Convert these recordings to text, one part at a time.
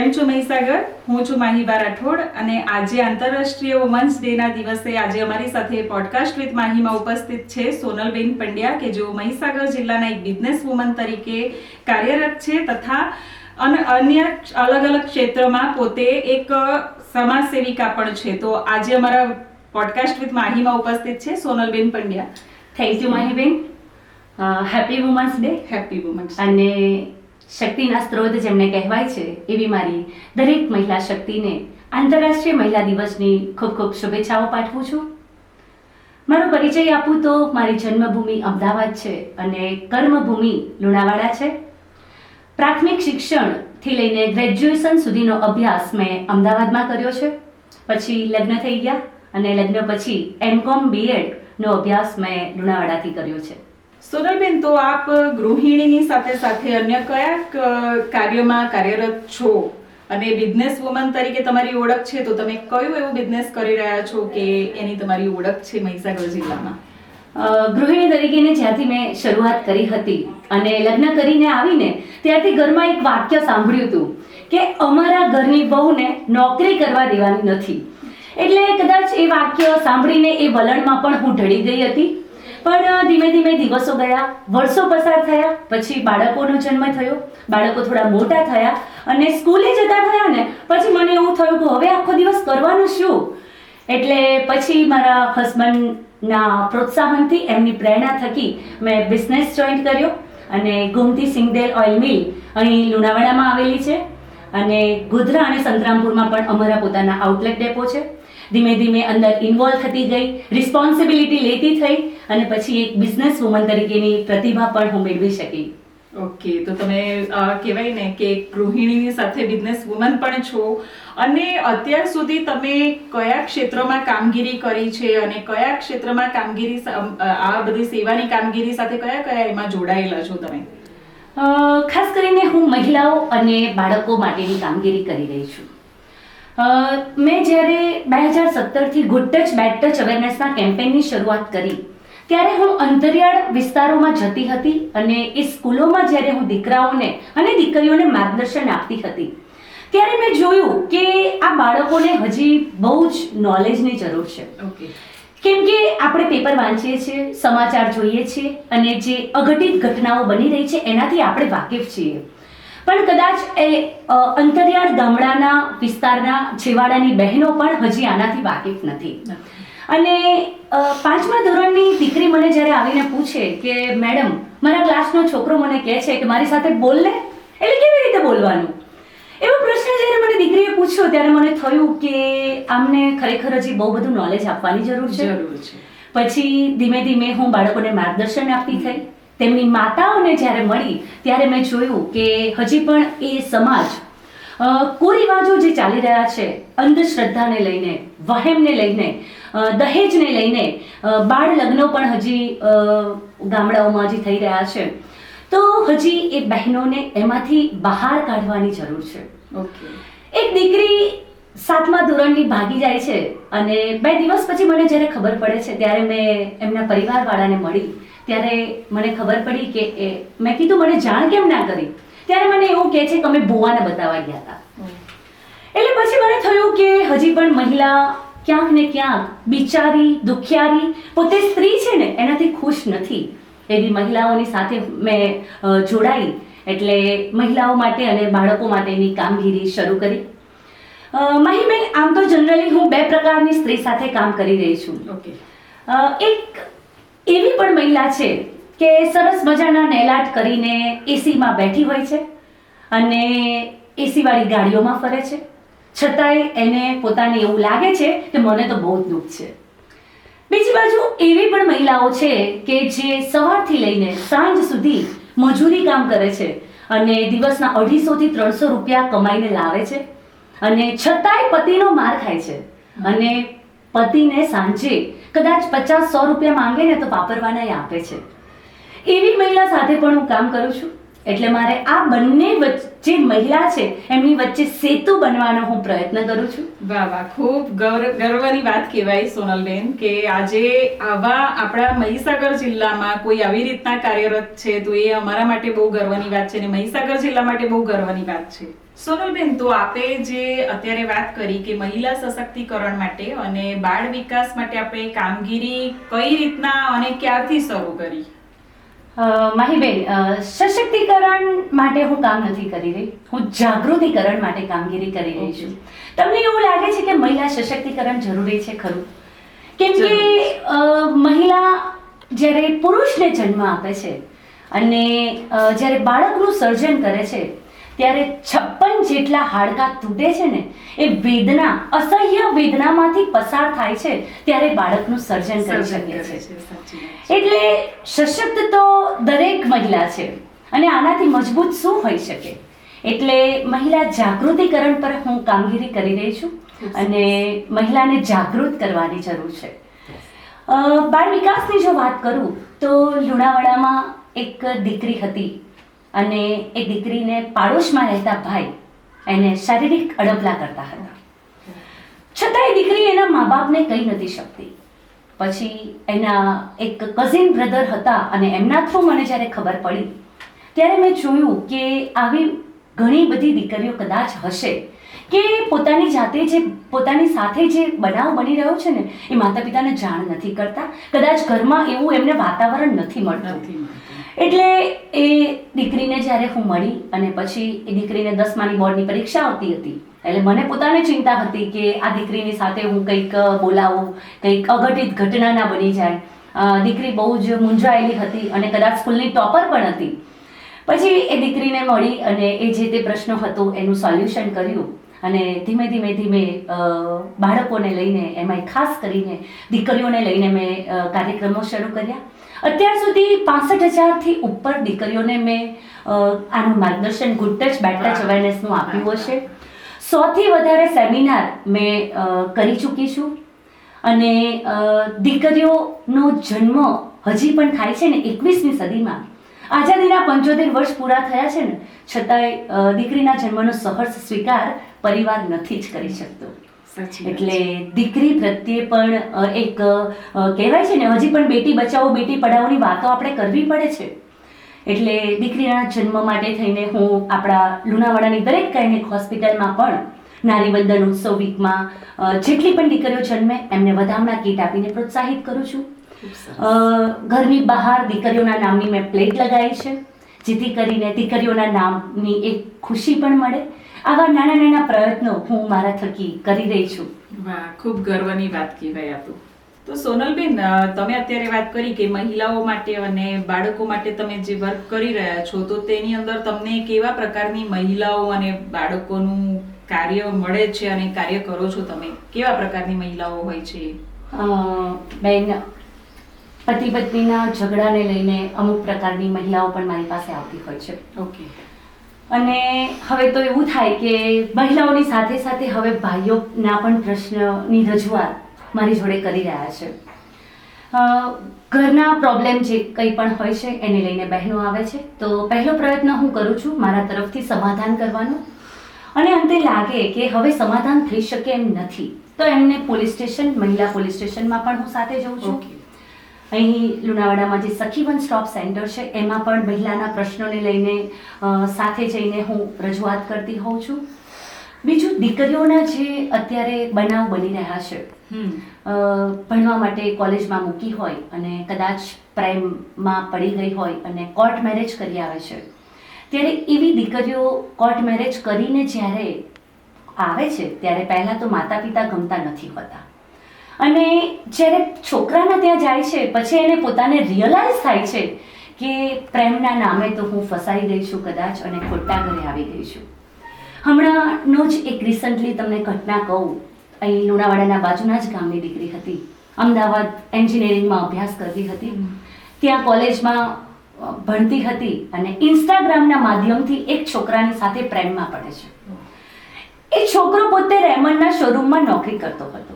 કેમ છો મહીસાગર? હું છું માહીબા રાઠોડ અને આજે આંતરરાષ્ટ્રીય વુમન્સ ડેના દિવસે આજે અમારી સાથે પોડકાસ્ટ વિથ માહીમાં ઉપસ્થિત છે સોનલબેન પંડ્યા કે જેઓ મહીસાગર જિલ્લાના એક બિઝનેસ વુમન તરીકે કાર્યરત છે તથા અન્ય અલગ અલગ ક્ષેત્રમાં પોતે એક સમાજ સેવિકા પણ છે. તો આજે અમારા પોડકાસ્ટ વિથ માહીમાં ઉપસ્થિત છે Sonalben Pandya. Thank you Mahiben. Happy women's day. Happy women's. અને શક્તિના સ્ત્રોત જેમને કહેવાય છે એવી મારી દરેક મહિલા શક્તિને આંતરરાષ્ટ્રીય મહિલા દિવસની ખૂબ ખૂબ શુભેચ્છાઓ પાઠવું છું. મારો પરિચય આપું તો મારી જન્મભૂમિ અમદાવાદ છે અને કર્મભૂમિ લુણાવાડા છે. પ્રાથમિક શિક્ષણથી લઈને ગ્રેજ્યુએશન સુધીનો અભ્યાસ મેં અમદાવાદમાં કર્યો છે. પછી લગ્ન થઈ ગયા અને લગ્ન પછી એમકોમ બીએડનો અભ્યાસ મેં લુણાવાડાથી કર્યો છે. સોનલબેન, તો આપ ગૃહિણીની સાથે સાથે અન્ય કયા કાર્યમાં કાર્યરત છો અને બિઝનેસ વુમન તરીકે તમારી ઓળખ છે, તો તમે કયું એવું બિઝનેસ કરી રહ્યા છો કે એની તમારી ઓળખ છે મહીસાગર જિલ્લામાં? ગૃહિણી તરીકેને જ્યારથી મેં શરૂઆત કરી હતી અને લગ્ન કરીને આવીને ત્યારથી ઘરમાં એક વાક્ય સાંભળ્યું હતું કે અમારા ઘરની વહુને નોકરી કરવા દેવાની નથી. એટલે કદાચ એ વાક્ય સાંભળીને એ વલણમાં પણ હું ઢળી ગઈ હતી. પણ ધીમે ધીમે દિવસો ગયા, વર્ષો પસાર થયા, પછી બાળકોનો જન્મ થયો, બાળકો થોડા મોટા થયા અને સ્કૂલે જતા થયા ને પછી મને એવું થયું કે હવે આખો દિવસ કરવાનું શું. એટલે પછી મારા હસબન્ડના પ્રોત્સાહનથી, એમની પ્રેરણા થકી મેં બિઝનેસ જોઈન્ટ કર્યો અને ગોમતી સિંગદેલ ઓઇલ મિલ અહીં લુણાવાડામાં આવેલી છે અને ગોધરા અને સંતરામપુરમાં પણ અમારા પોતાના આઉટલેટ ડેપો છે. ધીમે ધીમે અંદર ઇન્વોલ્વ થતી ગઈ, રિસ્પોન્સિબિલિટી લેતી થઈ અને પછી એક બિઝનેસ વુમન તરીકેની પ્રતિભા પણ હું મેળવી શકી. ઓકે, તો તમે કહેવાય ને કે ગૃહિણીની સાથે બિઝનેસ વુમન પણ છો અને અત્યાર સુધી તમે કયા ક્ષેત્રમાં કામગીરી કરી છે અને કયા ક્ષેત્રમાં કામગીરી આ બધી સેવાની કામગીરી સાથે કયા કયા એમાં જોડાયેલા છો તમે? ખાસ કરીને હું મહિલાઓ અને બાળકો માટેની કામગીરી કરી રહી છું. મેં જ્યારે 2017થી ગુડ ટચ બેડ ટચ અવેરનેસના કેમ્પેનની શરૂઆત કરી ત્યારે હું અંતરિયાળ વિસ્તારોમાં જતી હતી અને એ સ્કૂલોમાં જ્યારે હું દીકરાઓને અને દીકરીઓને માર્ગદર્શન આપતી હતી ત્યારે મેં જોયું કે આ બાળકોને હજી બહુ જ નોલેજની જરૂર છે. કેમ કે આપણે પેપર વાંચીએ છીએ, સમાચાર જોઈએ છીએ અને જે અઘટિત ઘટનાઓ બની રહી છે એનાથી આપણે વાકેફ છીએ. પણ કદાચ એ અંતરિયાળ ગામડાના વિસ્તારના છેવાડાની બહેનો પણ હજી આનાથી વાકેફ નથી. અને 5મા ધોરણની દીકરી મને જ્યારે આવીને પૂછે કે મેડમ, મારા ક્લાસનો છોકરો મને કહે છે કે મારી સાથે બોલ ને, એટલે કેવી રીતે બોલવાનું, એવો પ્રશ્ન જ્યારે મને દીકરીએ પૂછ્યો ત્યારે મને થયું કે આમને ખરેખર હજી બહુ બધું નોલેજ આપવાની જરૂર છે. પછી ધીમે ધીમે હું બાળકોને માર્ગદર્શન આપતી થઈ. તેમની માતાઓને જ્યારે મળી ત્યારે મેં જોયું કે હજી પણ એ સમાજ કુરિવાજો જે ચાલી રહ્યા છે, અંધશ્રદ્ધાને લઈને, વહેમને લઈને, દહેજને લઈને, બાળ લગ્નો પણ હજી ગામડાઓમાં હજી થઈ રહ્યા છે, તો હજી એ બહેનોને એમાંથી બહાર કાઢવાની જરૂર છે. એક દીકરી 7મા ધોરણની ભાગી જાય છે અને 2 દિવસ પછી મને જ્યારે ખબર પડે છે ત્યારે મેં એમના પરિવારવાળાને મળી ત્યારે મને ખબર પડી કે મેં કીધું મને જાણ કેમ ના કરી, ત્યારે મને એવું કહે છે કે અમે ભુવાને બતાવવા ગયા હતા. એટલે પછી મને થયું કે હજી પણ મહિલા ક્યાંક ને ક્યાંક બિચારી, દુખિયારી, પોતે સ્ત્રી છે ને એનાથી ખુશ નથી. એવી મહિલાઓની સાથે મેં જોડાઈ એટલે મહિલાઓ માટે અને બાળકો માટેની કામગીરી શરૂ કરી. માહીબેન, આમ તો જનરલી હું 2 પ્રકારની સ્ત્રી સાથે કામ કરી રહી છું. એક એવી પણ મહિલા છે કે સરસ મજાના નેલાટ કરીને એસીમાં બેઠી હોય છે અને એસીવાળી ગાડીઓમાં ફરે છે, છતાંય એને પોતાને એવું લાગે છે કે મને તો બહુ જ દુઃખ છે. બીજી બાજુ એવી પણ મહિલાઓ છે કે જે સવારથી લઈને સાંજ સુધી મજૂરી કામ કરે છે અને દિવસના 250 થી 300 રૂપિયા કમાઈને લાવે છે અને છતાંય પતિનો માર ખાય છે અને પતિને સાંજે કદાચ 50-100 રૂપિયા માંગે ને તો વાપરવાના આપે છે. એવી મહિલા સાથે પણ હું કામ કરું છું. એટલે મારે આ બંને જે મહિલા છે એમની વચ્ચે સેતુ બનવાનો હું પ્રયત્ન કરું છું. વાહ વાહ, ખૂબ ગર્વની વાત કહેવાય સોનલબેન કે આજે આવા આપણા મહીસાગર જિલ્લામાં કોઈ આવી રીતના કાર્યરત છે તો એ અમારા માટે બહુ ગર્વની વાત છે અને મહીસાગર જિલ્લા માટે બહુ ગર્વની વાત છે. સોનલબેન, તો આપે જે અત્યારે વાત કરી કે મહિલા સશક્તિકરણ માટે અને બાળ વિકાસ માટે આપણે કામગીરી કઈ રીતના અને ક્યારથી શરૂ કરી? માહીબેન, સશક્તિકરણ માટે હું કામ નથી કરી રહી, હું જાગૃતિકરણ માટે કામગીરી કરી રહી છું. તમને એવું લાગે છે કે મહિલા સશક્તિકરણ જરૂરી છે? ખરું, કેમ કે મહિલા જ્યારે પુરુષને જન્મ આપે છે અને જ્યારે બાળકનું સર્જન કરે છે ત્યારે 56 જેટલા હાડકાં તૂટે છે ને, એ વેદના, અસહ્ય વેદનામાંથી પસાર થાય છે ત્યારે બાળકનું સર્જન કરી શકે છે. એટલે સશક્ત તો દરેક મહિલા છે અને આનાથી મજબૂત શું હોઈ શકે. એટલે મહિલા જાગૃતિકરણ પર હું કામગીરી કરી રહી છું અને મહિલાને જાગૃત કરવાની જરૂર છે. બાળ વિકાસની જો વાત કરું તો લુણાવાડામાં એક દીકરી હતી અને એ દીકરીને પાડોશમાં રહેતા ભાઈ એને શારીરિક અડપલા કરતા હતા. છતાં એ દીકરી એના મા બાપને કહી નથી શકતી. પછી એના એક કઝિન બ્રધર હતા અને એમના થ્રુ મને જ્યારે ખબર પડી ત્યારે મેં જોયું કે આવી ઘણી બધી દીકરીઓ કદાચ હશે કે પોતાની જાતે જે પોતાની સાથે જે બનાવ બની રહ્યો છે ને એ માતા પિતાને જાણ નથી કરતા. કદાચ ઘરમાં એવું એમને વાતાવરણ નથી મળતું. એટલે એ દીકરીને જ્યારે હું મળી અને પછી એ દીકરીને 10માની બોર્ડની પરીક્ષા આવતી હતી એટલે મને પોતાને ચિંતા હતી કે આ દીકરીની સાથે હું કંઈક બોલાવું, કંઈક અઘટિત ઘટના ના બની જાય. દીકરી બહુ જ મૂંઝાયેલી હતી અને કદાચ સ્કૂલની ટોપર પણ હતી. પછી એ દીકરીને મળી અને એ જે તે પ્રશ્નો હતો એનું સોલ્યુશન કર્યું અને ધીમે ધીમે બાળકોને લઈને, એમાંય ખાસ કરીને દીકરીઓને લઈને મેં કાર્યક્રમો શરૂ કર્યા. અત્યાર સુધી 65,000થી ઉપર દીકરીઓને મેં આનું માર્ગદર્શન ગુડ ટચ બેડ ટચ અવેરનેસનું આપ્યું હશે. 100થી વધારે સેમિનાર મેં કરી ચૂકી છું અને દીકરીઓનો જન્મ હજી પણ થાય છે ને 21મી સદીમાં. આઝાદીના 75 વર્ષ પૂરા થયા છે ને છતાંય દીકરીના જન્મનો સહર્ષ સ્વીકાર પરિવાર નથી જ કરી શકતો. એટલે દીકરી પ્રત્યે પણ એક કહેવાય છે ને, હજી પણ બેટી બચાવો બેટી પઢાઓની વાતો આપણે કરવી પડે છે. એટલે દીકરીના જન્મ માટે થઈને હું આપણા લુણાવાડાની દરેક ગાયનેક હોસ્પિટલમાં પણ નારીવંદન ઉત્સવ વીકમાં જેટલી પણ દીકરીઓ જન્મે એમને વધામણા કીટ આપીને પ્રોત્સાહિત કરું છું. ઘરની બહાર દીકરીઓના નામની મેં પ્લેટ લગાવી છે જેથી કરીને દીકરીઓના નામની એક ખુશી પણ મળે. આવા નાના નાના પ્રયત્નો હું મારા થકી કરી રહી છું. વાહ, ખૂબ ગર્વની વાત કહેવાય આ તો. તો સોનલબેન, તમે અત્યારે વાત કરી કે મહિલાઓ માટે અને બાળકો માટે તમે જે વર્ક કરી રહ્યા છો તો તેની અંદર તમને કેવા પ્રકારની મહિલાઓ અને બાળકોનું કાર્ય મળે છે અને કાર્ય કરો છો તમે? કેવા પ્રકારની મહિલાઓ હોય છે? બેન, પતિ પત્નીના ઝઘડાને લઈને અમુક પ્રકારની મહિલાઓ પણ મારી પાસે આવતી હોય છે. ઓકે. અને હવે તો એવું થાય કે મહિલાઓની સાથે સાથે હવે ભાઈઓના પણ પ્રશ્નની રજૂઆત મારી જોડે કરી રહ્યા છે. ઘરના પ્રોબ્લેમ જે કંઈ પણ હોય છે એને લઈને બહેનો આવે છે તો પહેલો પ્રયત્ન હું કરું છું મારા તરફથી સમાધાન કરવાનો. અને અંતે લાગે કે હવે સમાધાન થઈ શકે એમ નથી તો એમને પોલીસ સ્ટેશન, મહિલા પોલીસ સ્ટેશનમાં પણ હું સાથે જઉં છું. અહીં લુણાવાડામાં જે સખીવન સ્ટોપ સેન્ટર છે એમાં પણ મહિલાના પ્રશ્નોને લઈને સાથે જઈને હું રજૂઆત કરતી હોઉં છું. બીજું, દીકરીઓના જે અત્યારે બનાવ બની રહ્યા છે, ભણવા માટે કોલેજમાં મૂકી હોય અને કદાચ પ્રેમમાં પડી ગઈ હોય અને કોર્ટ મેરેજ કરી આવે છે, ત્યારે એવી દીકરીઓ કોર્ટ મેરેજ કરીને જ્યારે આવે છે ત્યારે પહેલાં તો માતા પિતા ગમતા નથી હોતા અને જ્યારે છોકરાના ત્યાં જાય છે પછી એને પોતાને રિયલાઇઝ થાય છે કે પ્રેમના નામે તો હું ફસાઈ ગઈ છું કદાચ અને ખોટા ઘરે આવી ગઈ છું. હમણાંનો જ એક રિસન્ટલી તમને ઘટના કહું. અહીં લુણાવાડાના બાજુના જ ગામની દીકરી હતી, અમદાવાદ એન્જિનિયરિંગમાં અભ્યાસ કરતી હતી, ત્યાં કોલેજમાં ભણતી હતી અને ઇન્સ્ટાગ્રામના માધ્યમથી એક છોકરાની સાથે પ્રેમમાં પડે છે. એ છોકરો પોતે રેમન્ડના શોરૂમમાં નોકરી કરતો હતો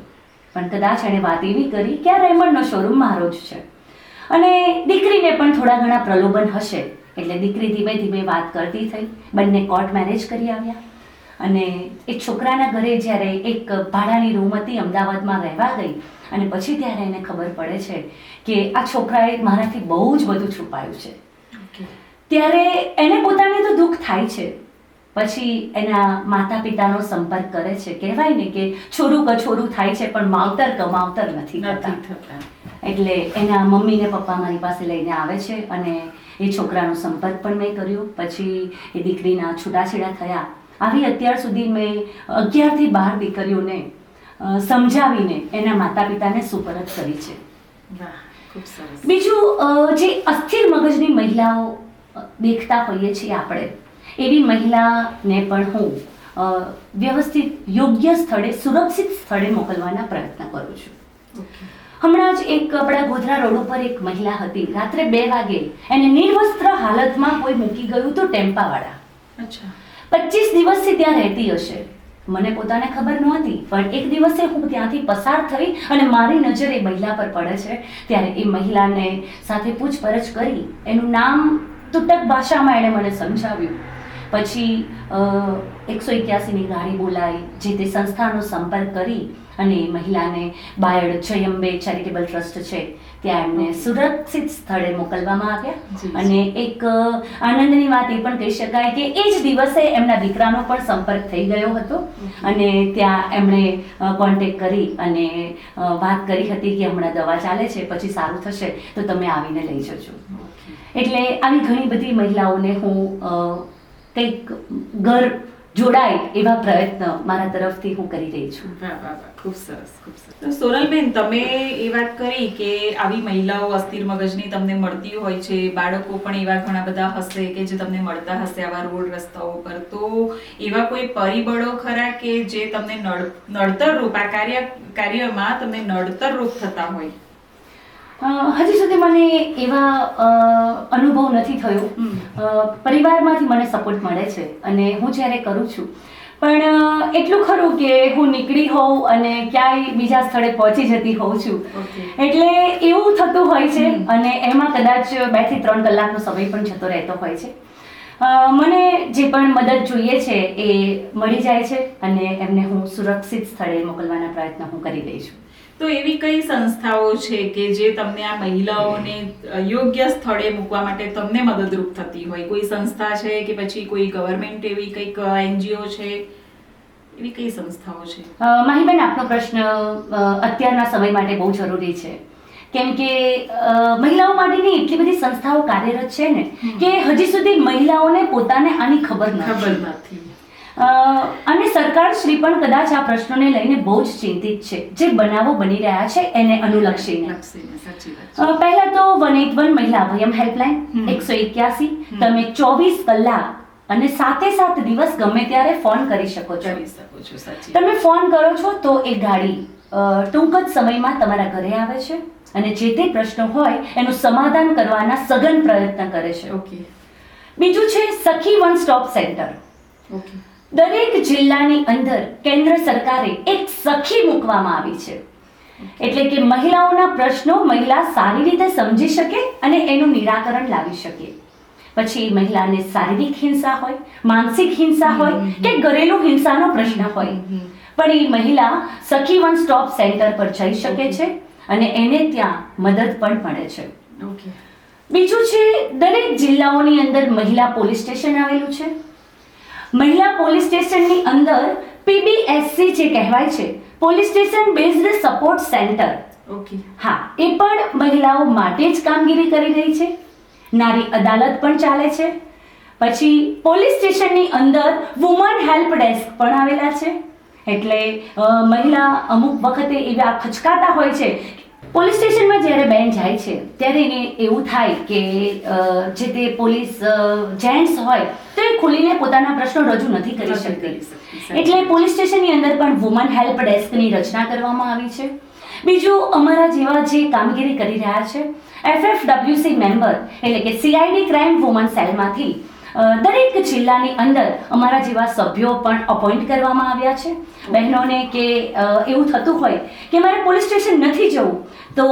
પણ કદાચ એણે વાત એવી કરી કે આ રેમન્ડનો શોરૂમ મારો જ છે અને દીકરીને પણ થોડા ઘણા પ્રલોભન હશે એટલે દીકરી ધીમે ધીમે વાત કરતી થઈ, બંને કોર્ટ મેરેજ કરી આવ્યા. અને એ છોકરાના ઘરે જ્યારે એક ભાડાની રૂમ હતી અમદાવાદમાં રહેવા ગઈ અને પછી ત્યારે એને ખબર પડે છે કે આ છોકરાએ મારાથી બહુ જ બધું છુપાયું છે. ત્યારે એને પોતાને તો દુઃખ થાય છે. પછી એના માતા પિતાનો સંપર્ક કરે છે. કહેવાય ને કે છોરું કછોરું થાય છે પણ માવતર કમાવતર નથી થતા. એટલે એના મમ્મી ને પપ્પા મારી પાસે લઈને આવે છે અને એ છોકરાનો સંપર્ક પણ મેં કર્યો. પછી એ દીકરીના છૂટાછેડા થયા. આવી અત્યાર સુધી મેં 11થી 12 દીકરીઓને સમજાવીને એના માતા પિતાને સુપરત કરી છે. બીજું, જે અસ્થિર મગજની મહિલાઓ દેખતા હોઈએ છીએ આપણે, એવી મહિલાને પણ હું વ્યવસ્થિત યોગ્ય સ્થળે, સુરક્ષિત સ્થળે મોકલવાના પ્રયત્ન કરું છું. હમણાં જ એક આપણા ગોધરા રોડ ઉપર એક મહિલા હતી, રાત્રે 2 વાગે એને નિર્વસ્ત્ર હાલતમાં કોઈ મૂકી ગયું તો ટેમ્પાવાળા. 25 દિવસથી ત્યાં રહેતી હશે. મને પોતાને ખબર નહોતી, પણ એક દિવસે હું ત્યાંથી પસાર થઈ અને મારી નજર એ મહિલા પર પડે છે. ત્યારે એ મહિલાને સાથે પૂછપરછ કરી એનું નામ તૂટક ભાષામાં એણે મને સમજાવ્યું. પછી 181ની ગાડી બોલાવી, જે તે સંસ્થાનો સંપર્ક કરી અને એ મહિલાને બાયડ જયંબે ચેરિટેબલ ટ્રસ્ટ છે ત્યાં એમને સુરક્ષિત સ્થળે મોકલવામાં આવ્યા. અને એક આનંદની વાત એ પણ કહી શકાય કે એ જ દિવસે એમના દીકરાનો પણ સંપર્ક થઈ ગયો હતો અને ત્યાં એમણે કોન્ટેક્ટ કરી અને વાત કરી હતી કે હમણાં દવા ચાલે છે, પછી સારું થશે તો તમે આવીને લઈ જજો. એટલે આવી ઘણી બધી મહિલાઓને હું કંઈક ઘર જોડાય એવા પ્રયત્ન મારા તરફથી હું કરી રહી છું. ખૂબ સરસ, ખૂબ સરસ. તો સોનલબેન, તમે એ વાત કરી કે આવી મહિલાઓ અસ્થિર મગજની તમને મળતી હોય છે, બાળકો પણ એવા ઘણા બધા હશે કે જે તમને મળતા હશે આવા રોડ રસ્તાઓ પર. તો એવા કોઈ પરિબળો ખરા કે જે તમને નડતરરૂપ, આ કાર્યમાં તમને નડતરરૂપ થતા હોય? હજી સુધી મને એવા અનુભવ નથી થયો. પરિવારમાંથી મને સપોર્ટ મળે છે અને હું જ્યારે કરું છું. પણ એટલું ખરું કે હું નીકળી હોઉં અને ક્યાંય બીજા સ્થળે પહોંચી જતી હોઉં છું, એટલે એવું થતું હોય છે અને એમાં કદાચ 2 થી 3 કલાકનો સમય પણ જતો રહેતો હોય છે. મને જે પણ મદદ જોઈએ છે એ મળી જાય છે અને એમને હું સુરક્ષિત સ્થળે મોકલવાના પ્રયત્ન હું કરી રહી છું. તો એવી કઈ સંસ્થાઓ છે કે જે તમને આ મહિલાઓને યોગ્ય સ્થળે મૂકવા માટે તમને મદદરૂપ થતી હોય? કોઈ સંસ્થા છે કે પછી કોઈ ગવર્મેન્ટ એવી કંઈક NGO છે, એવી કઈ સંસ્થાઓ છે? માહીબેન, આપનો પ્રશ્ન અત્યારના સમય માટે બહુ જરૂરી છે. કેમ કે મહિલાઓ માટેની એટલી બધી સંસ્થાઓ કાર્યરત છે ને કે હજી સુધી મહિલાઓને પોતાને આની ખબર નથી. અને સરકાર શ્રી પણ કદાચ આ પ્રશ્નોને લઈને બહુ જ ચિંતિત છે, જે બનાવો બની રહ્યા છે એને અનુલક્ષીને. પહેલા તો 181 મહિલા અભયમ હેલ્પલાઇન 181, તમે 24 કલાક અને 7 દિવસ ગમે ત્યારે ફોન કરી શકો છો. તમે ફોન કરો છો તો એ ગાડી ટૂંક જ સમયમાં તમારા ઘરે આવે છે અને જે તે પ્રશ્નો હોય એનું સમાધાન કરવાના સઘન પ્રયત્ન કરે છે. બીજું છે સખી વન સ્ટોપ સેન્ટર. દરેક જિલ્લાની અંદર કેન્દ્ર સરકારે એક સખી મૂકવામાં આવી છે, એટલે કે મહિલાઓના પ્રશ્નો મહિલા સારી રીતે સમજી શકે અને એનું નિરાકરણ લાવી શકે. પછી મહિલાને શારીરિક હિંસા હોય, માનસિક હિંસા હોય કે ઘરેલું હિંસાનો પ્રશ્ન હોય, પણ એ મહિલા સખી વન સ્ટોપ સેન્ટર પર જઈ શકે છે અને એને ત્યાં મદદ પણ મળે છે. બીજું છે, દરેક જિલ્લાઓની અંદર મહિલા પોલીસ સ્ટેશન આવેલું છે. મહિલા પોલીસ સ્ટેશનની અંદર PBSC જે કહેવાય છે, police station based support centre, હા, એ પણ મહિલાઓ માટે જ કામગીરી કરી રહી છે. નારી અદાલત પણ ચાલે છે. પછી પોલીસ સ્ટેશનની અંદર વુમન હેલ્પ ડેસ્ક પણ આવેલા છે. એટલે મહિલા અમુક વખતે એવા ખચકાતા હોય છે. પોલીસ સ્ટેશનમાં જ્યારે બેન જાય છે ત્યારે એને એવું થાય કે જે તે પોલીસ જેન્ટ્સ હોય તો એ ખુલીને પોતાના પ્રશ્નો રજૂ નથી કરી શકતી. એટલે પોલીસ સ્ટેશનની અંદર પણ વુમન હેલ્પ ડેસ્કની રચના કરવામાં આવી છે. બીજું, અમારા જેવા જે કામગીરી કરી રહ્યા છે FFWC મેમ્બર એટલે કે CID ક્રાઇમ વુમન સેલમાંથી દરેક જિલ્લાની અંદર અમારા જેવા સભ્યો પણ અપોઇન્ટ કરવામાં આવ્યા છે. બહેનોને કે એવું થતું હોય કે મારે પોલીસ સ્ટેશન નથી જવું તો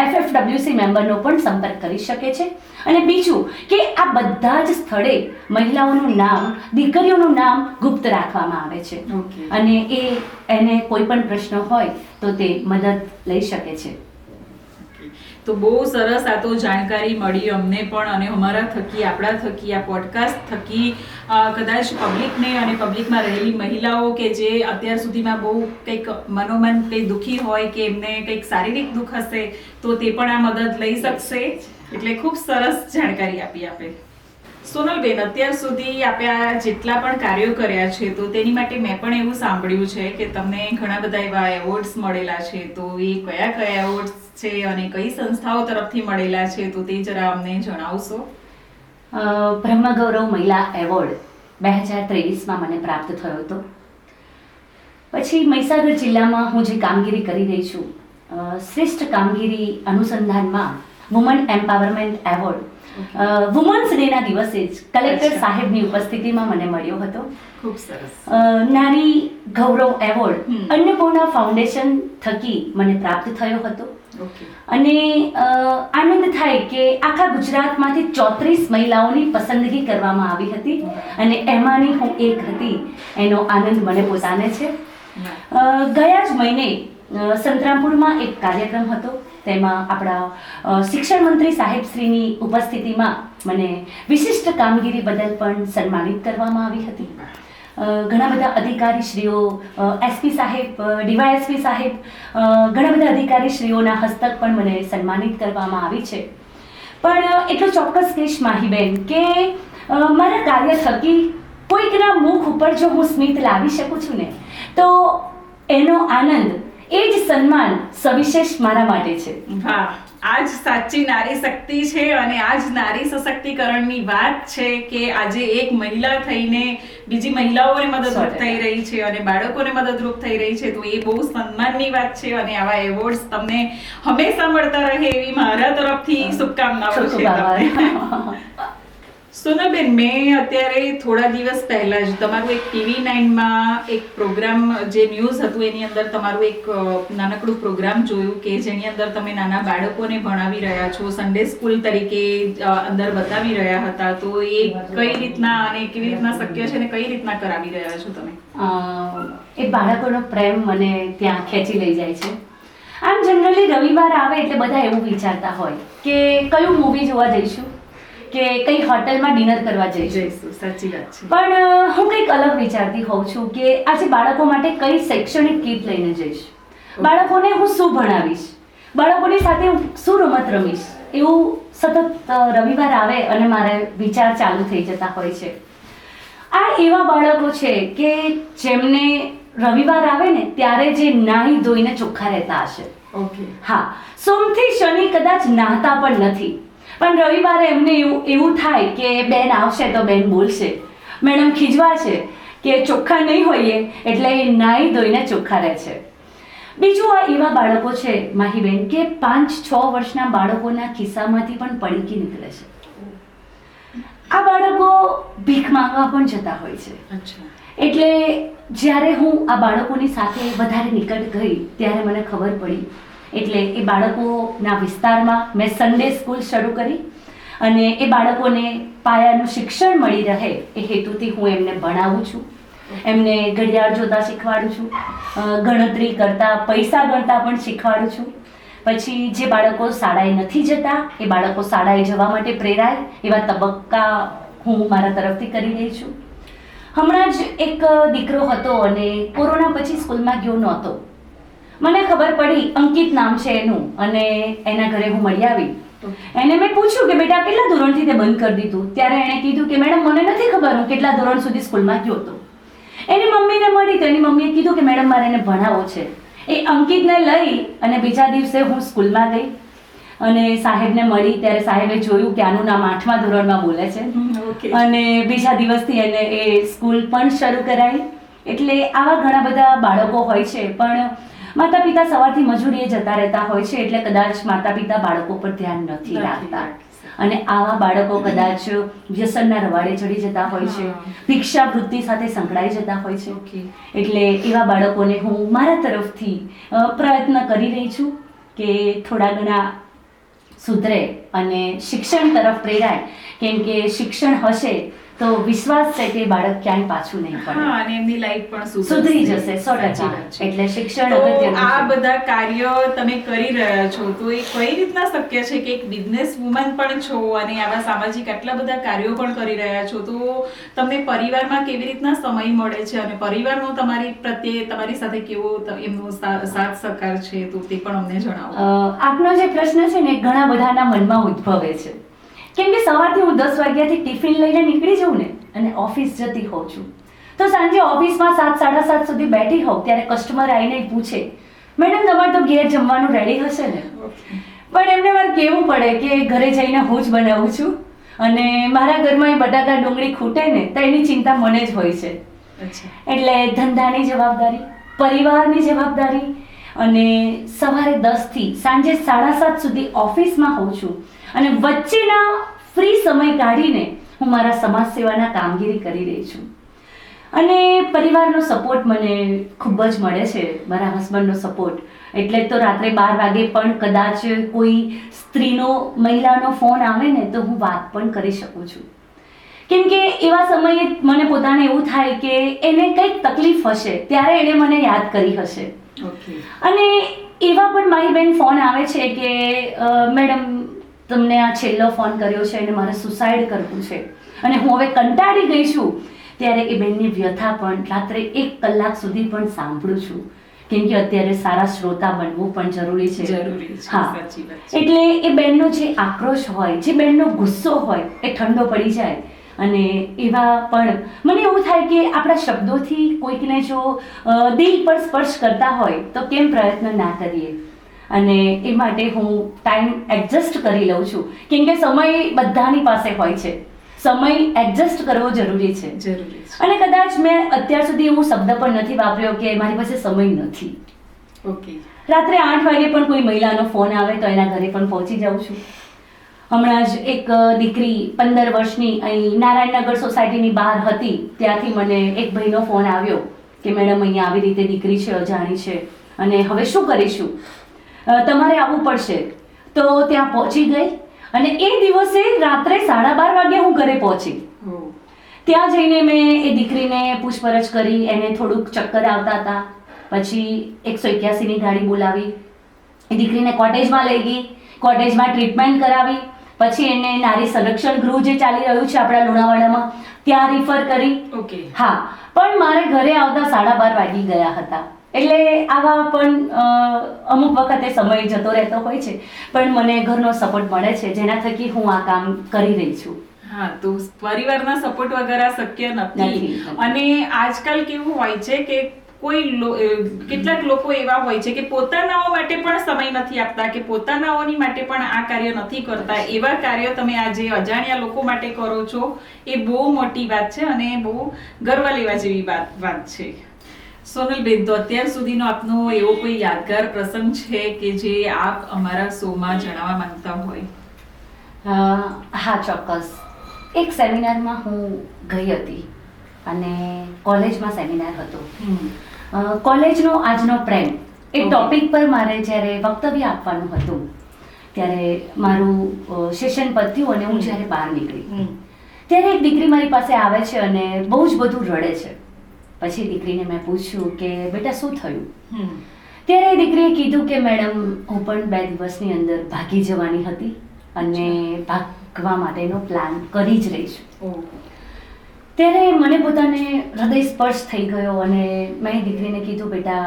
FFWC મેમ્બરનો પણ સંપર્ક કરી શકે છે. અને બીજું કે આ બધા જ સ્થળે મહિલાઓનું નામ, દીકરીઓનું નામ ગુપ્ત રાખવામાં આવે છે. અને એને કોઈ પણ પ્રશ્ન હોય તો તે મદદ લઈ શકે છે. તો બહુ સરસ આ તો જાણકારી મળી અમને પણ, અને અમારા થકી, આપણા થકી, આ પોડકાસ્ટ થકી કદાચ પબ્લિકને અને પબ્લિકમાં રહેલી મહિલાઓ કે જે અત્યાર સુધીમાં બહુ કંઈક મનોમન કંઈ દુઃખી હોય કે એમને કંઈક શારીરિક દુઃખ હશે તો તે પણ આ મદદ લઈ શકશે. એટલે ખૂબ સરસ જાણકારી આપી આપે. સોનલબેન, અત્યાર સુધી આપે આ જેટલા પણ કાર્યો કર્યા છે તો તેની માટે મેં પણ એવું સાંભળ્યું છે કે તમને ઘણા બધા એવા એવોર્ડ્સ મળેલા છે. તો એ કયા કયા એવોર્ડ્સ છે અને કઈ સંસ્થાઓ તરફથી મળેલા છે તો તે જરા અમને જણાવશો. બ્રહ્મગૌરવ મહિલા એવોર્ડ 2023માં મને પ્રાપ્ત થયો હતો. પછી મહીસાગર જિલ્લામાં હું જે કામગીરી કરી રહી છું, શ્રેષ્ઠ કામગીરી અનુસંધાનમાં વુમન એમ્પાવરમેન્ટ એવોર્ડ વુમન્સ ડેના દિવસે જ કલેક્ટર સાહેબની ઉપસ્થિતિમાં મને મળ્યો હતો. ખૂબ સરસ. નારી ગૌરવ એવોર્ડ અન્નપૂર્ણા ફાઉન્ડેશન થકી મને પ્રાપ્ત થયો હતો. અને આનંદ થાય કે આખા ગુજરાતમાંથી 34 મહિલાઓની પસંદગી કરવામાં આવી હતી અને એમાંની હું એક હતી. એનો આનંદ મને પોતાને છે. ગયા જ મહિને સંતરામપુરમાં એક કાર્યક્રમ હતો. તેમાં આપણા શિક્ષણ મંત્રી સાહેબશ્રીની ઉપસ્થિતિમાં મને વિશિષ્ટ કામગીરી બદલ પણ સન્માનિત કરવામાં આવી હતી. ઘણા બધા અધિકારીશ્રીઓ, SP સાહેબ, DYSP સાહેબ, ઘણા બધા અધિકારીશ્રીઓના હસ્તક પણ મને સન્માનિત કરવામાં આવી છે. પણ એટલું ચોક્કસ કહીશ માહીબેન કે મારા કાર્ય થકી કોઈકના મુખ ઉપર જો હું સ્મિત લાવી શકું છું ને તો એનો આનંદ, એ જ સન્માન સવિશેષ મારા માટે છે. વાહ, આજ સાચી નારી શક્તિ છે અને આજ નારી સશક્તિકરણની વાત છે કે આજે એક મહિલા થઈને બીજી મહિલાઓને મદદરૂપ થઈ રહી છે અને બાળકોને મદદરૂપ થઈ રહી છે. તો એ બહુ સન્માનની વાત છે અને આવા એવોર્ડ્સ તમને હંમેશા મળતા રહે એવી મારા તરફથી શુભકામનાઓ છે તમને. સોનલબેન, મેં અત્યારે થોડા દિવસ પહેલા જ તમારું એક TV9માં એક પ્રોગ્રામ, જે ન્યૂઝ હતું એની અંદર તમારું એક નાનકડું પ્રોગ્રામ જોયું કે જેની અંદર તમે નાના બાળકોને ભણાવી રહ્યા છો, સન્ડે સ્કૂલ તરીકે અંદર બતાવી રહ્યા હતા. તો એ કઈ રીતના અને કેવી રીતના શક્ય છે અને કઈ રીતના કરાવી રહ્યા છો તમે? એ બાળકોનો પ્રેમ મને ત્યાં ખેંચી લઈ જાય છે. આમ જનરલી રવિવાર આવે એટલે બધા એવું વિચારતા હોય કે કયું મૂવી જોવા જઈશું કે કઈ હોટલમાં ડિનર કરવા જઈશું. સાચી વાત છે. પણ હું કંઈક અલગ વિચારતી હોઉં છું કે આજે બાળકો માટે કઈ શૈક્ષણિક કીટ લઈને જઈશ, બાળકોને હું શું ભણાવીશ, બાળકોની સાથે હું શું રમત રમીશ. એવું સતત રવિવાર આવે અને મારે વિચાર ચાલુ થઈ જતા હોય છે. આ એવા બાળકો છે કે જેમને રવિવાર આવે ને ત્યારે જે નાહી ધોઈને ચોખ્ખા રહેતા હશે. હા, સોમથી શનિ કદાચ નાહતા પણ નથી, પણ રવિવારે એમને એવું થાય કે બેન આવશે તો બેન બોલશે, મેડમ ખીજવા છે કે ચોખ્ખા નહીં હોઈએ એટલે એ નાહી ધોઈને ચોખ્ખા રહે છે. બીજું આ એવા બાળકો છે માહીબેન કે 5-6 વર્ષના બાળકોના ખિસ્સામાંથી પણ પડીકી નીકળે છે. આ બાળકો ભીખ માંગવા પણ જતા હોય છે. એટલે જ્યારે હું આ બાળકોની સાથે વધારે નિકટ ગઈ ત્યારે મને ખબર પડી. એટલે એ બાળકોના વિસ્તારમાં મેં સન્ડે સ્કૂલ શરૂ કરી અને એ બાળકોને પાયાનું શિક્ષણ મળી રહે એ હેતુથી હું એમને ભણાવું છું. એમને ઘડિયાળ જોતા શીખવાડું છું, ગણતરી કરતા, પૈસા ગણતા પણ શીખવાડું છું. પછી જે બાળકો શાળાએ નથી જતા એ બાળકો શાળાએ જવા માટે પ્રેરાય એવા તબક્કા હું મારા તરફથી કરી રહી છું. હમણાં જ એક દીકરો હતો અને કોરોના પછી સ્કૂલમાં ગયો નહોતો. મને ખબર પડી, અંકિત નામ છે એનું, અને એના ઘરે હું મળી આવી. એને મેં પૂછ્યું કે બેટા કેટલા ધોરણથી તે બંધ કરી દીધું? ત્યારે એણે કીધું કે મેડમ મને નથી ખબર હું કેટલા ધોરણ સુધી સ્કૂલમાં ગયો હતો. એની મમ્મીને મળી તો એની મમ્મીએ કીધું કે મેડમ મારે એને ભણાવવો છે. એ અંકિતને લઈ અને બીજા દિવસે હું સ્કૂલમાં ગઈ અને સાહેબને મળી ત્યારે સાહેબે જોયું કે આનું નામ 8મા ધોરણમાં બોલે છે અને બીજા દિવસથી એને એ સ્કૂલ પણ શરૂ કરાવી. એટલે આવા ઘણા બધા બાળકો હોય છે. પણ માતા પિતા સવારથી મજૂરીએ જતા રહેતા હોય છે એટલે કદાચ માતા પિતા બાળકો પર ધ્યાન નથી રાખતા. અને આવા બાળકો કદાચ વ્યસનના રવાડે ચડી જતા હોય છે, ભિક્ષાવૃત્તિ સાથે સંકળાઈ જતા હોય છે. ઓકે. એટલે એવા બાળકોને હું મારા તરફથી પ્રયત્ન કરી રહી છું કે થોડા ઘણા સુધરે અને શિક્ષણ તરફ પ્રેરાય, કેમ કે શિક્ષણ હશે તો વિશ્વાસ છે કે બાળક ક્યાંય પાછું નહીં પડે. હા, અને એમની લાઈફ પણ સુધરી જશે 100%. સાચી વાત છે. એટલે શિક્ષણ તો અગત્યનું આ છે. બધા કાર્યો તમે કરી રહ્યા છો, તો એ કઈ રીતના શક્ય છે કે એક બિઝનેસ વુમન પણ છો અને આવા સામાજિક આટલા બધા કાર્યો પણ કરી રહ્યા છો, તો તમને પરિવારમાં કેવી રીતના સમય મળે છે અને પરિવારનો તમારી પ્રત્યે તમારી સાથે કેવો એમનો સાથ સહકાર છે, તો તે પણ અમને જણાવો. આપનો જે પ્રશ્ન છે ને ઘણા બધાના મનમાં ઉદ્ભવે છે, કેમ કે સવારથી હું 10 વાગ્યાથી ટિફિન લઈને નીકળી જાઉં ને અને ઓફિસ જતી હોઉં છું, તો સાંજે ઓફિસમાં 7, 7:30 સુધી બેઠી હોઉં ત્યારે કસ્ટમર આવીને પૂછે, મેડમ તમારે તો ઘેર જમવાનું રેડી હશે ને? પણ એમને મારે કહેવું પડે કે ઘરે જઈને હું જ બનાવું છું અને મારા ઘરમાં બટાકા ડુંગળી ખૂટે ને તો એની ચિંતા મને જ હોય છે. એટલે ધંધાની જવાબદારી, પરિવારની જવાબદારી અને સવારે 10 થી સાંજે 7:30 સુધી ઓફિસમાં હોઉં છું અને વચ્ચેના ફ્રી સમય કાઢીને હું મારા સમાજ સેવાના કામગીરી કરી રહી છું. અને પરિવારનો સપોર્ટ મને ખૂબ જ મળે છે, મારા હસબન્ડનો સપોર્ટ. એટલે તો રાત્રે 12 વાગે પણ કદાચ કોઈ સ્ત્રીનો, મહિલાનો ફોન આવે ને તો હું વાત પણ કરી શકું છું, કેમ કે એવા સમયે મને પોતાને એવું થાય કે એને કંઈક તકલીફ હશે ત્યારે એણે મને યાદ કરી હશે. અને એવા પણ મારી બેન ફોન આવે છે કે મેડમ તમને આ છેલ્લો ફોન કર્યો છે અને મારે સુસાઇડ કરવું છે અને હું હવે કંટાળી ગઈ છું, ત્યારે એ બેનની વ્યથા પણ રાત્રે 1 કલાક સુધી પણ સાંભળું છું, કેમ કે અત્યારે સારા શ્રોતા બનવું પણ જરૂરી છે. હા, એટલે એ બેનનો જે આક્રોશ હોય, જે બેનનો ગુસ્સો હોય એ ઠંડો પડી જાય. અને એવા પણ મને એવું થાય કે આપણા શબ્દોથી કોઈકને જો દિલ પર સ્પર્શ કરતા હોય તો કેમ પ્રયત્ન ના કરીએ. અને એ માટે હું ટાઈમ એડજસ્ટ કરી લઉં છું, કેમ કે સમય બધાની પાસે હોય છે, સમય એડજસ્ટ કરવો જરૂરી છે. અને કદાચ મેં અત્યાર સુધી એવું શબ્દ પણ નથી વાપર્યો કે મારી પાસે સમય નથી. રાત્રે 8 વાગે પણ કોઈ મહિલાનો ફોન આવે તો એના ઘરે પણ પહોંચી જાઉં છું. હમણાં જ એક દીકરી 15 વર્ષની અહીં નારાયણનગર સોસાયટીની બહાર હતી, ત્યાંથી મને એક ભાઈનો ફોન આવ્યો કે મેડમ અહીંયા આવી રીતે દીકરી છે, અજાણી છે અને હવે શું કરીશું, તમારે આવવું પડશે. તો ત્યાં પહોંચી ગઈ અને એ દિવસે રાત્રે 12:30 વાગે હું ઘરે પહોંચી. ત્યાં જઈને મેં એ દીકરીને પૂછપરછ કરી, એને થોડુંક ચક્કર આવતા હતા, પછી 181ની ગાડી બોલાવી, એ દીકરીને કોટેજમાં લઈ ગઈ, કોટેજમાં ટ્રીટમેન્ટ કરાવી, પછી એને નારી સંરક્ષણ ગૃહ જે ચાલી રહ્યું છે આપણા લુણાવાડામાં ત્યાં રિફર કરી. હા, પણ મારે ઘરે આવતા 12:30 વાગી ગયા હતા. એટલે આવા પણ અમુક વખતે સમય જતો રહેતો હોય છે, પણ મને ઘરનો સપોર્ટ મળે છે, જેના થકી હું આ કામ કરી રહી છું. હા, તો પરિવારના સપોર્ટ વગર આ શક્ય નથી. અને આજકાલ કેવું હોય છે કે કેટલાક લોકો એવા હોય છે કે પોતાનાઓ માટે પણ સમય નથી આપતા, કે પોતાનાઓની માટે પણ આ કાર્ય નથી કરતા. એવા કાર્ય તમે આજે અજાણ્યા લોકો માટે કરો છો, એ બહુ મોટી વાત છે અને બહુ ગર્વ લેવા જેવી વાત છે. સોનલબેન, તો અત્યાર સુધીનો આપનો એવો કોઈ યાદગાર પ્રસંગ છે કે જે આપ અમારા શોમાં જણાવવા માંગતા હોય? હા, ચોક્કસ. એક સેમિનારમાં હું ગઈ હતી અને કોલેજમાં સેમિનાર હતો. કોલેજનો આજનો પ્રેમ એ ટોપિક પર મારે જ્યારે વક્તવ્ય આપવાનું હતું ત્યારે મારું સેશન પત્યું અને હું જ્યારે બહાર નીકળી ત્યારે એક દીકરી મારી પાસે આવે છે અને બહુ જ બધું રડે છે. પછી દીકરીને મેં પૂછ્યું કે બેટા શું થયું? ત્યારે દીકરીએ કીધું કે મેડમ હું પણ 2 દિવસની અંદર ભાગી જવાની હતી અને ભાગવા માટેનો પ્લાન કરી જ રહી છું. ત્યારે મને પોતાને હૃદય સ્પર્શ થઈ ગયો અને મેં દીકરીને કીધું બેટા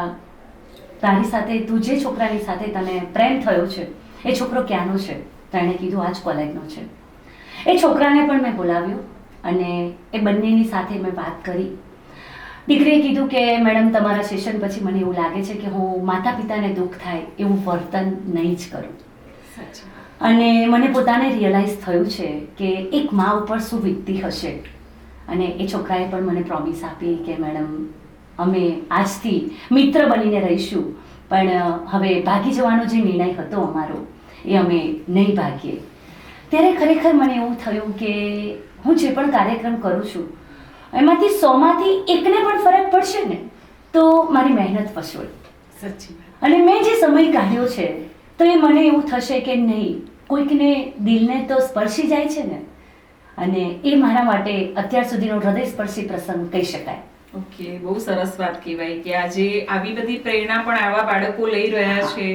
તારી સાથે તું જે છોકરાની સાથે તને પ્રેમ થયો છે એ છોકરો ક્યાંનો છે? તો એણે કીધું આ જ કોલેજનો છે. એ છોકરાને પણ મેં બોલાવ્યો અને એ બંનેની સાથે મેં વાત કરી. દીકરીએ કીધું કે મેડમ તમારા સેશન પછી મને એવું લાગે છે કે હું માતા પિતાને દુઃખ થાય એવું વર્તન નહીં જ કરું. અને મને પોતાને રિયલાઇઝ થયું છે કે એક મા ઉપર શું વીતતી હશે. અને એ છોકરાએ પણ મને પ્રોમિસ આપી કે મેડમ અમે આજથી મિત્ર બનીને રહીશું, પણ હવે ભાગી જવાનો જે નિર્ણય હતો અમારો એ અમે નહીં ભાગીએ. ત્યારે ખરેખર મને એવું થયું કે હું જે પણ કાર્યક્રમ કરું છું એમાંથી 100માંથી એકને પણ ફરક પડશે ને તો મારી મહેનત ફસવડ. સાચી વાત. અને મેં જે સમય કાઢ્યો છે તો એ મને એવું થશે કે નહીં, કોઈકને દિલને તો સ્પર્શી જાય છે ને, અને એ મારા માટે અત્યાર સુધીનો હૃદયસ્પર્શી પ્રસંગ કહી શકાય. ઓકે, બહુ સરસ વાત કહેવાય કે આજે આવી બધી પ્રેરણા પણ આવા બાળકો લઈ રહ્યા છે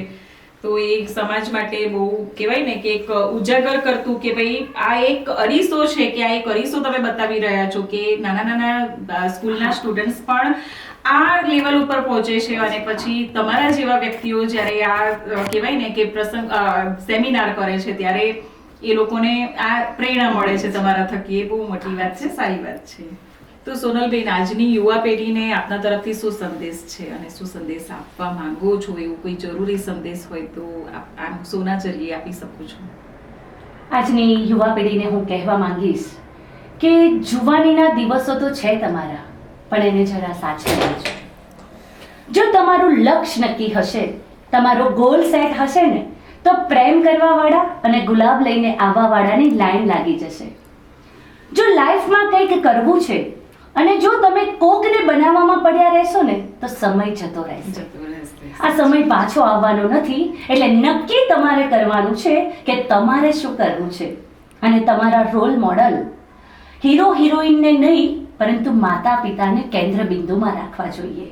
તો એ સમાજ માટે બહુ કહેવાય ને કે એક ઉજાગર કરતું કે ભાઈ આ એક અરીસો છે, કે આ એક અરીસો તમે બતાવી રહ્યા છો કે નાના નાના સ્કૂલના સ્ટુડન્ટ્સ પણ આ લેવલ ઉપર પહોંચે છે, અને પછી તમારા જેવા વ્યક્તિઓ જ્યારે આ કહેવાય ને કે પ્રસંગ સેમિનાર કરે છે ત્યારે એ લોકોને આ પ્રેરણા મળે છે તમારા થકી. એ બહુ મોટી વાત છે, સારી વાત છે. તો સોનલબેન, આજની યુવા પેઢીને આપના તરફથી શું સંદેશ છે અને શું સંદેશ આપવા માંગો છો? એવું કોઈ જરૂરી સંદેશ હોય તો આમ સોના જરીએ આપી શકો છો. આજની યુવા પેઢીને હું કહેવા માંગીશ કે જુવાનીના દિવસો તો છે તમારા, પણ એને જરા સાચવી લેજો. જો તમારું લક્ષ્ય નક્કી હશે, તમારો ગોલ સેટ હશે ને, તો પ્રેમ કરવાવાળા અને ગુલાબ લઈને આવવાવાળાની લાઈન લાગી જશે. જો લાઈફમાં કંઈક કરવું છે અને જો તમે કોકને બનાવવામાં પડ્યા રહેશો ને તો સમય જતો રહેશે. આ સમય પાછો આવવાનો નથી, એટલે નક્કી તમારે કરવાનું છે કે તમારે શું કરવું છે. અને તમારા રોલ મોડલ હીરો હિરોઈનને નહીં પરંતુ માતા પિતાને કેન્દ્ર બિંદુમાં રાખવા જોઈએ.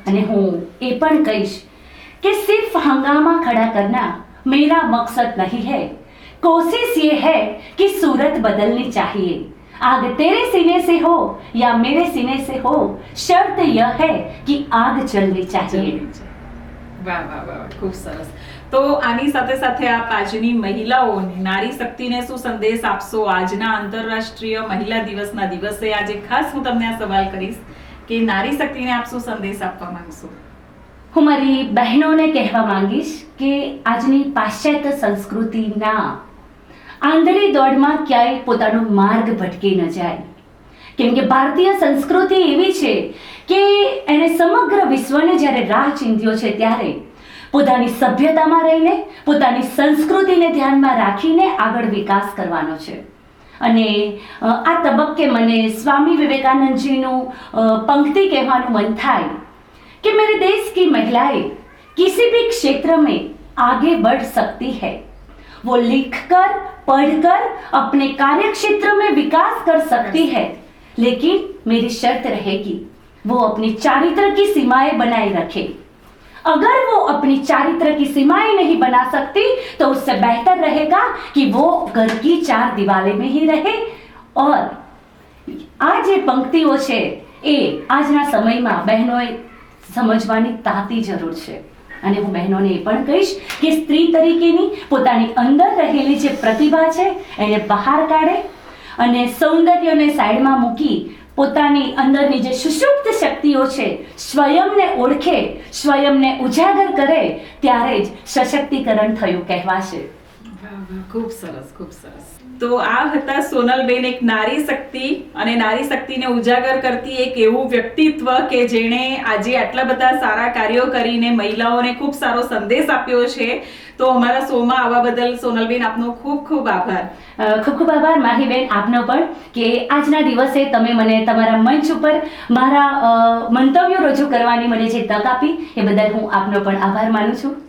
અને હું એ પણ કહીશ કે સિર્ફ હંગામા ખડા કરના મેરા મકસદ નહીં है, कोशिश ये है कि सूरत बदलनी चाहिए. आग तेरे सीने से हो या मेरे सीने से हो, शर्त यह है कि आग जलनी चाहिए. વાહ વાહ વાહ, ખૂબ સરસ. તો આની સાથે સાથે આપ આજની મહિલાઓને, નારી શક્તિને શું સંદેશ આપશો? આજના આંતરરાષ્ટ્રીય મહિલા દિવસના દિવસે આજે ખાસ હું તમને આ સવાલ કરીશ કે નારી શક્તિને આપ શું સંદેશ આપવા માંગશો? હું મારી બહેનોને કહેવા માંગીશ કે આજની પાશ્ચાત્ય સંસ્કૃતિના આંધળી દોડમાં ક્યાંય પોતાનો માર્ગ ભટકી ન જાય. કેમ કે ભારતીય સંસ્કૃતિ એવી છે કે એને સમગ્ર વિશ્વને જ્યારે રાહ ચીંધ્યો છે ત્યારે પોતાની સભ્યતામાં રહીને, પોતાની સંસ્કૃતિને ધ્યાનમાં રાખીને આગળ વિકાસ કરવાનો છે. અને આ તબક્કે મને સ્વામી વિવેકાનંદજીનું પંક્તિ કહેવાનું મન થાય कि मेरे देश की महिलाएं किसी भी क्षेत्र में आगे बढ़ सकती है, वो लिखकर पढ़कर अपने कार्य क्षेत्र में विकास कर सकती है, लेकिन मेरी शर्त रहेगी वो अपनी चारित्र की सीमाएं बनाए रखे. अगर वो अपनी चारित्र की सीमाएं नहीं बना सकती तो उससे बेहतर रहेगा कि वो घर की 4 दीवारें में ही रहे. और આ જે પંક્તિઓ છે એ આજના સમયમાં બહેનોએ સમજવાની તાતી જરૂર છે. અને હું બહેનોને એ પણ કહીશ કે સ્ત્રી તરીકેની પોતાની અંદર રહેલી જે પ્રતિભા છે એને બહાર કાઢે અને સૌંદર્યને સાઈડમાં મૂકી પોતાની અંદરની જે સુષુપ્ત શક્તિઓ છે સ્વયંને ઓળખે, સ્વયંને ઉજાગર કરે, ત્યારે જ સશક્તિકરણ થયું કહેવાશે. ખૂબ સરસ, ખૂબ સરસ. તો આ હતા સોનલબેન, એક નારી શક્તિ અને નારી શક્તિને ઉજાગર કરતી એક એવું વ્યક્તિત્વ કે જેણે આજે આટલા બધા સારા કાર્યો કરીને મહિલાઓને ખૂબ સારો સંદેશ આપ્યો છે. તો અમારા શોમાં આવવા બદલ સોનલબેન આપનો ખૂબ ખૂબ આભાર. ખૂબ ખૂબ આભાર માહીબેન આપનો પણ કે આજના દિવસે તમે મને તમારા મંચ ઉપર મારા મંતવ્યો રજૂ કરવાની મને જે તક આપી એ બદલ હું આપનો પણ આભાર માનું છું.